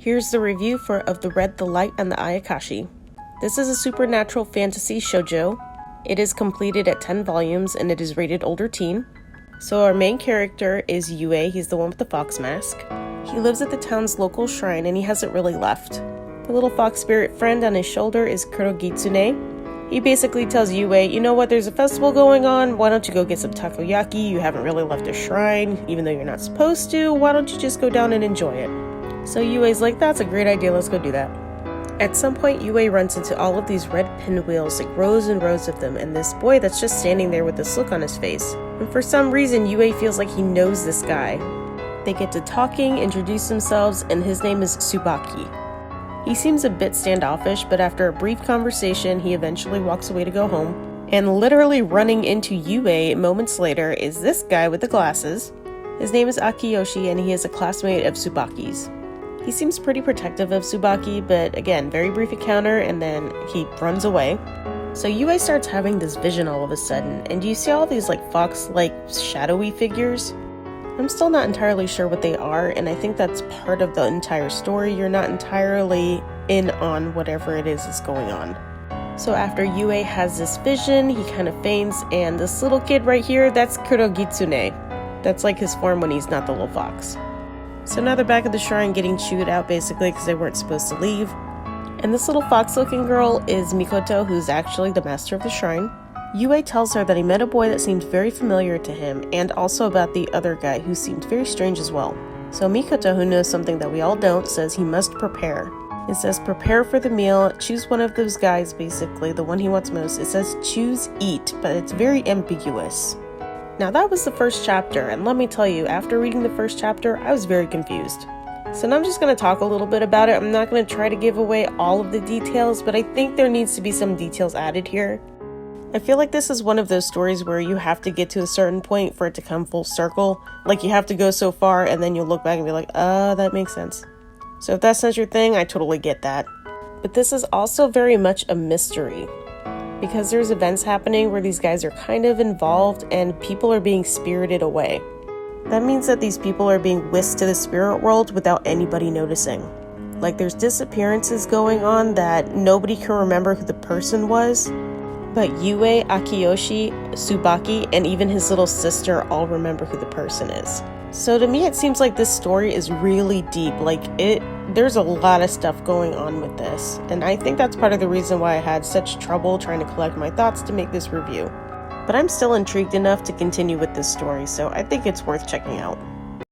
Here's the review for Of the Red, the Light, and the Ayakashi. This is a supernatural fantasy shoujo. It is completed at 10 volumes and it is rated older teen. So our main character is Yue, he's the one with the fox mask. He lives at the town's local shrine and he hasn't really left. The little fox spirit friend on his shoulder is Kurogitsune. He basically tells Yue, you know what, there's a festival going on, why don't you go get some takoyaki, you haven't really left a shrine, even though you're not supposed to, why don't you just go down and enjoy it? So Yue's like, that's a great idea, let's go do that. At some point, Yue runs into all of these red pinwheels, like rows and rows of them, and this boy that's just standing there with this look on his face. And for some reason, Yue feels like he knows this guy. They get to talking, introduce themselves, and his name is Tsubaki. He seems a bit standoffish, but after a brief conversation, he eventually walks away to go home. And literally running into Yue moments later is this guy with the glasses. His name is Akiyoshi, and he is a classmate of Tsubaki's. He seems pretty protective of Tsubaki, but again, very brief encounter, and then he runs away. So Yue starts having this vision all of a sudden, and you see all these fox-like shadowy figures? I'm still not entirely sure what they are, and I think that's part of the entire story. You're not entirely in on whatever it is that's going on. So after Yue has this vision, he kind of faints, and this little kid right here, that's Kurogitsune. That's like his form when he's not the little fox. So now they're back at the shrine getting chewed out basically because they weren't supposed to leave. And this little fox-looking girl is Mikoto, who's actually the master of the shrine. Yue tells her that he met a boy that seemed very familiar to him, and also about the other guy who seemed very strange as well. So Mikoto, who knows something that we all don't, says he must prepare. It says prepare for the meal, choose one of those guys basically, the one he wants most. It says choose eat, but it's very ambiguous. Now that was the first chapter, and let me tell you, after reading the first chapter, I was very confused. So now I'm just going to talk a little bit about it. I'm not going to try to give away all of the details, but I think there needs to be some details added here. I feel like this is one of those stories where you have to get to a certain point for it to come full circle. Like you have to go so far, and then you'll look back and be like, that makes sense. So if that's not your thing, I totally get that. But this is also very much a mystery, because there's events happening where these guys are kind of involved and people are being spirited away. That means that these people are being whisked to the spirit world without anybody noticing. Like there's disappearances going on that nobody can remember who the person was, but Yue, Akiyoshi, Tsubaki, and even his little sister all remember who the person is. So to me it seems like this story is really deep, there's a lot of stuff going on with this, and I think that's part of the reason why I had such trouble trying to collect my thoughts to make this review. But I'm still intrigued enough to continue with this story, so I think it's worth checking out.